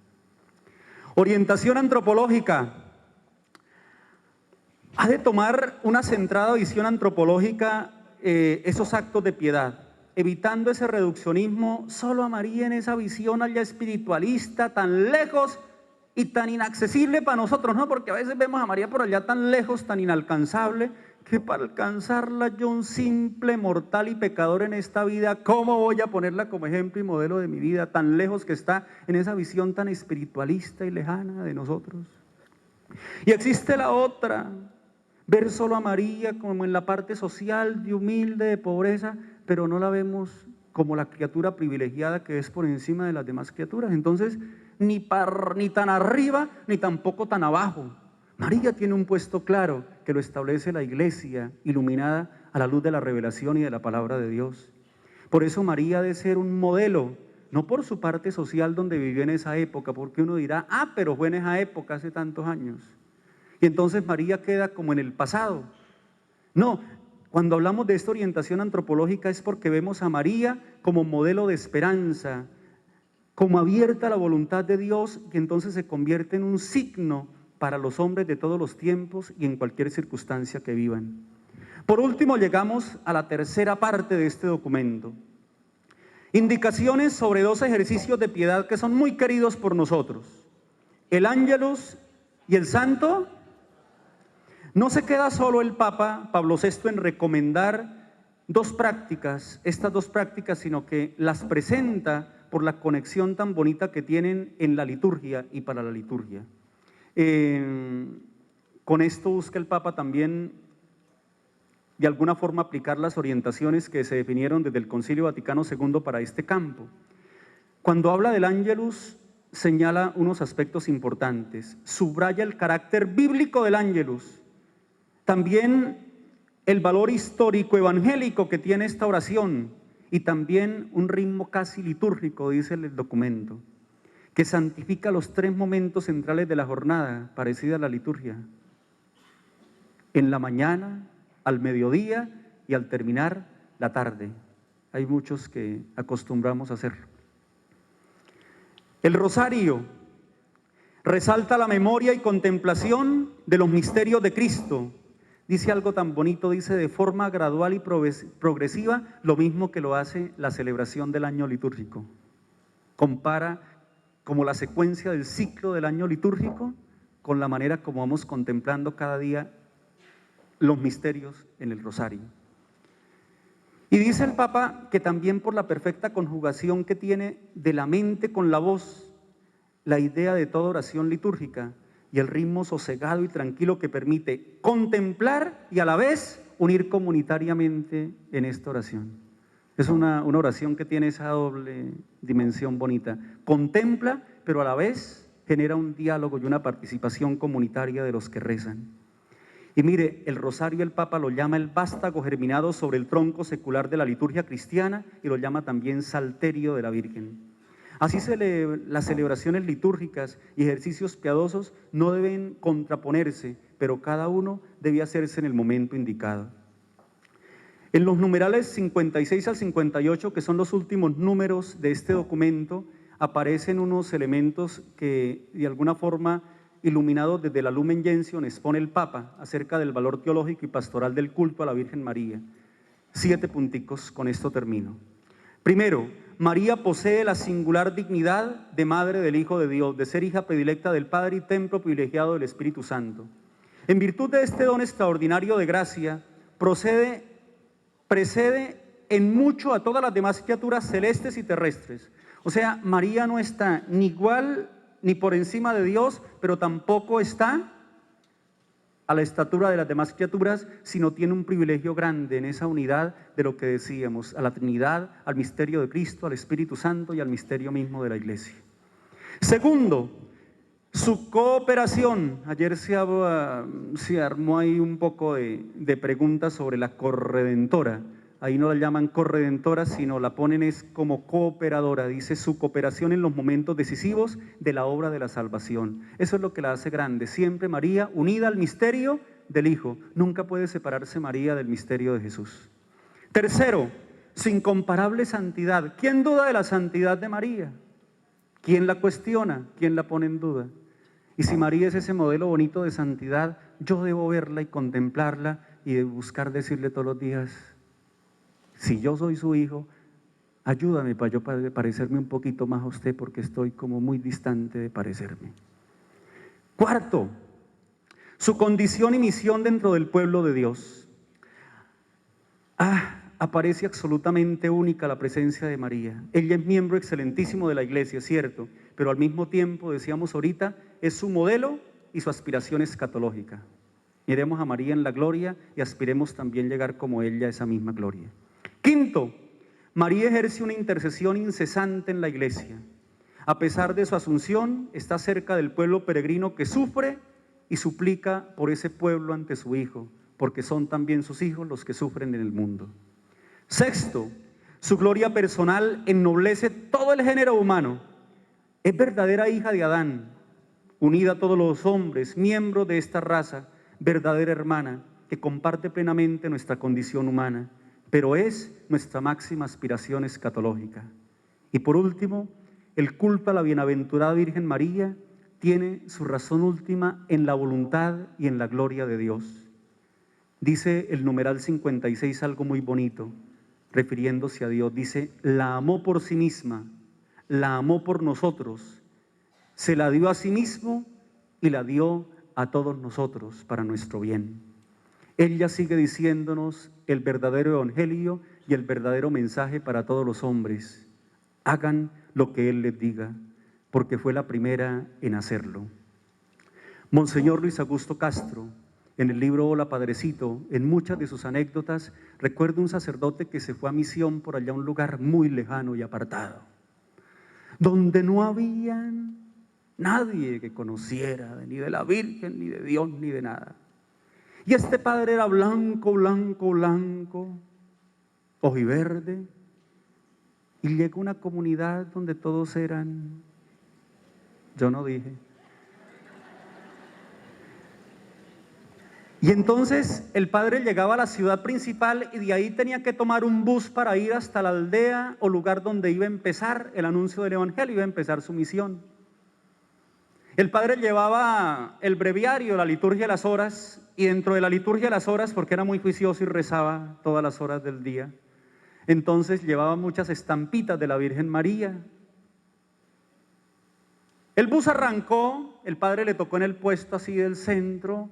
Orientación antropológica. Ha de tomar una centrada visión antropológica esos actos de piedad, evitando ese reduccionismo solo a María en esa visión allá espiritualista, tan lejos y tan inaccesible para nosotros, ¿no? Porque a veces vemos a María por allá tan lejos, tan inalcanzable, que para alcanzarla yo, un simple mortal y pecador en esta vida, ¿cómo voy a ponerla como ejemplo y modelo de mi vida? Tan lejos que está en esa visión tan espiritualista y lejana de nosotros. Y existe la otra, ver solo a María como en la parte social, de humilde, de pobreza, pero no la vemos como la criatura privilegiada que es por encima de las demás criaturas. Entonces, ni tan arriba, ni tampoco tan abajo. María tiene un puesto claro que lo establece la iglesia, iluminada a la luz de la revelación y de la palabra de Dios. Por eso María ha de ser un modelo, no por su parte social donde vivió en esa época, porque uno dirá, pero fue en esa época hace tantos años. Y entonces María queda como en el pasado. No, cuando hablamos de esta orientación antropológica es porque vemos a María como modelo de esperanza, como abierta a la voluntad de Dios, que entonces se convierte en un signo para los hombres de todos los tiempos y en cualquier circunstancia que vivan. Por último, llegamos a la tercera parte de este documento. Indicaciones sobre 2 ejercicios de piedad que son muy queridos por nosotros. El Ángelus y el Santo. No se queda solo el Papa Pablo VI en recomendar 2 prácticas, estas 2 prácticas, sino que las presenta por la conexión tan bonita que tienen en la liturgia y para la liturgia. Con esto busca el Papa también de alguna forma aplicar las orientaciones que se definieron desde el Concilio Vaticano II para este campo. Cuando habla del Ángelus, señala unos aspectos importantes, subraya el carácter bíblico del Ángelus, también el valor histórico evangélico que tiene esta oración y también un ritmo casi litúrgico, dice el documento, que santifica los 3 momentos centrales de la jornada, parecida a la liturgia. En la mañana, al mediodía y al terminar la tarde. Hay muchos que acostumbramos a hacerlo. El rosario resalta la memoria y contemplación de los misterios de Cristo. Dice algo tan bonito, dice de forma gradual y progresiva, lo mismo que lo hace la celebración del año litúrgico. Compara como la secuencia del ciclo del año litúrgico, con la manera como vamos contemplando cada día los misterios en el rosario. Y dice el Papa que también por la perfecta conjugación que tiene de la mente con la voz, la idea de toda oración litúrgica y el ritmo sosegado y tranquilo que permite contemplar y a la vez unir comunitariamente en esta oración. Es una oración que tiene esa doble dimensión bonita. Contempla, pero a la vez genera un diálogo y una participación comunitaria de los que rezan. Y mire, el rosario el Papa lo llama el vástago germinado sobre el tronco secular de la liturgia cristiana y lo llama también salterio de la Virgen. Así las celebraciones litúrgicas y ejercicios piadosos no deben contraponerse, pero cada uno debe hacerse en el momento indicado. En los numerales 56 al 58, que son los últimos números de este documento, aparecen unos elementos que de alguna forma, iluminados desde la Lumen Gentium, expone el Papa acerca del valor teológico y pastoral del culto a la Virgen María. 7 punticos, con esto termino. Primero, María posee la singular dignidad de Madre del Hijo de Dios, de ser hija predilecta del Padre y templo privilegiado del Espíritu Santo. En virtud de este don extraordinario de gracia, precede en mucho a todas las demás criaturas celestes y terrestres. O sea, María no está ni igual ni por encima de Dios, pero tampoco está a la estatura de las demás criaturas, sino tiene un privilegio grande en esa unidad de lo que decíamos, a la Trinidad, al misterio de Cristo, al Espíritu Santo y al misterio mismo de la Iglesia. Segundo, su cooperación. Ayer se armó ahí un poco de preguntas sobre la corredentora. Ahí no la llaman corredentora, sino la ponen es como cooperadora. Dice su cooperación en los momentos decisivos de la obra de la salvación. Eso es lo que la hace grande. Siempre María unida al misterio del Hijo. Nunca puede separarse María del misterio de Jesús. Tercero, su incomparable santidad. ¿Quién duda de la santidad de María? ¿Quién la cuestiona? ¿Quién la pone en duda? Y si María es ese modelo bonito de santidad, yo debo verla y contemplarla y de buscar decirle todos los días, si yo soy su hijo, ayúdame para yo parecerme un poquito más a usted porque estoy como muy distante de parecerme. Cuarto, su condición y misión dentro del pueblo de Dios. Aparece absolutamente única la presencia de María. Ella es miembro excelentísimo de la iglesia, es cierto, pero al mismo tiempo, decíamos ahorita, es su modelo y su aspiración escatológica. Miremos a María en la gloria y aspiremos también llegar como ella a esa misma gloria. Quinto, María ejerce una intercesión incesante en la iglesia. A pesar de su asunción, está cerca del pueblo peregrino que sufre y suplica por ese pueblo ante su Hijo, porque son también sus hijos los que sufren en el mundo. Sexto, su gloria personal ennoblece todo el género humano. Es verdadera hija de Adán, unida a todos los hombres, miembro de esta raza, verdadera hermana, que comparte plenamente nuestra condición humana, pero es nuestra máxima aspiración escatológica. Y por último, el culto a la bienaventurada Virgen María tiene su razón última en la voluntad y en la gloria de Dios. Dice el numeral 56 algo muy bonito, refiriéndose a Dios, dice, la amó por sí misma, la amó por nosotros, se la dio a sí mismo y la dio a todos nosotros para nuestro bien. Ella sigue diciéndonos el verdadero evangelio y el verdadero mensaje para todos los hombres. Hagan lo que Él les diga, porque fue la primera en hacerlo. Monseñor Luis Augusto Castro, en el libro Hola Padrecito, en muchas de sus anécdotas, recuerda un sacerdote que se fue a misión por allá a un lugar muy lejano y apartado, donde no había nadie que conociera ni de la Virgen, ni de Dios, ni de nada. Y este padre era blanco, blanco, blanco, ojiverde, y llegó a una comunidad donde todos eran, yo no dije. Y entonces el padre llegaba a la ciudad principal y de ahí tenía que tomar un bus para ir hasta la aldea o lugar donde iba a empezar el anuncio del evangelio, iba a empezar su misión. El padre llevaba el breviario, la liturgia de las horas, y dentro de la liturgia de las horas, porque era muy juicioso y rezaba todas las horas del día, entonces llevaba muchas estampitas de la Virgen María. El bus arrancó, el padre le tocó en el puesto así del centro,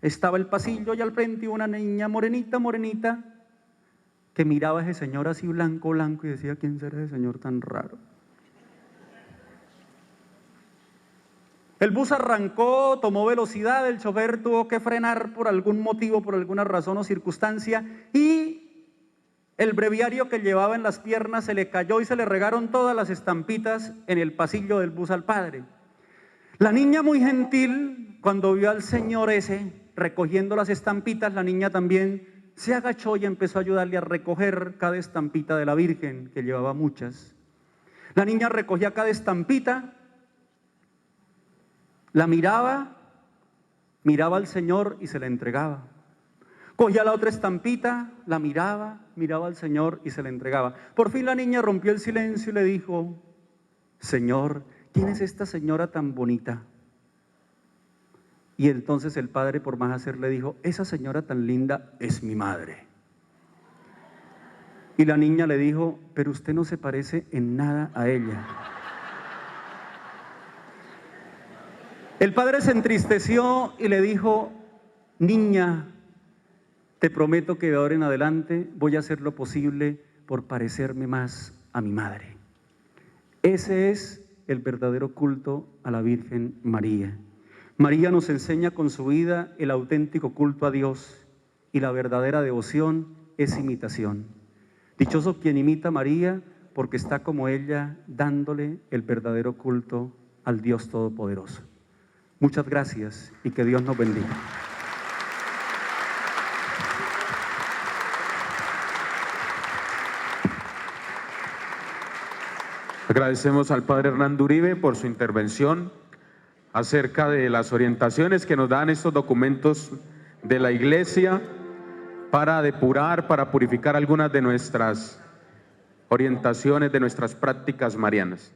estaba el pasillo y al frente una niña morenita, morenita, que miraba a ese señor así blanco, blanco y decía, ¿quién será ese señor tan raro? El bus arrancó, tomó velocidad, el chofer tuvo que frenar por algún motivo, por alguna razón o circunstancia, y el breviario que llevaba en las piernas se le cayó y se le regaron todas las estampitas en el pasillo del bus al padre. La niña muy gentil, cuando vio al señor ese recogiendo las estampitas, la niña también se agachó y empezó a ayudarle a recoger cada estampita de la Virgen, que llevaba muchas. La niña recogía cada estampita, la miraba, miraba al Señor y se la entregaba. Cogía la otra estampita, la miraba, miraba al Señor y se la entregaba. Por fin la niña rompió el silencio y le dijo, Señor, ¿quién es esta señora tan bonita? Y entonces el padre, por más hacer, le dijo, esa señora tan linda es mi madre. Y la niña le dijo, pero usted no se parece en nada a ella. El padre se entristeció y le dijo, niña, te prometo que de ahora en adelante voy a hacer lo posible por parecerme más a mi madre. Ese es el verdadero culto a la Virgen María. María nos enseña con su vida el auténtico culto a Dios y la verdadera devoción es imitación. Dichoso quien imita a María porque está como ella dándole el verdadero culto al Dios Todopoderoso. Muchas gracias y que Dios nos bendiga. Agradecemos al Padre Hernando Uribe por su intervención acerca de las orientaciones que nos dan estos documentos de la Iglesia para depurar, para purificar algunas de nuestras orientaciones, de nuestras prácticas marianas.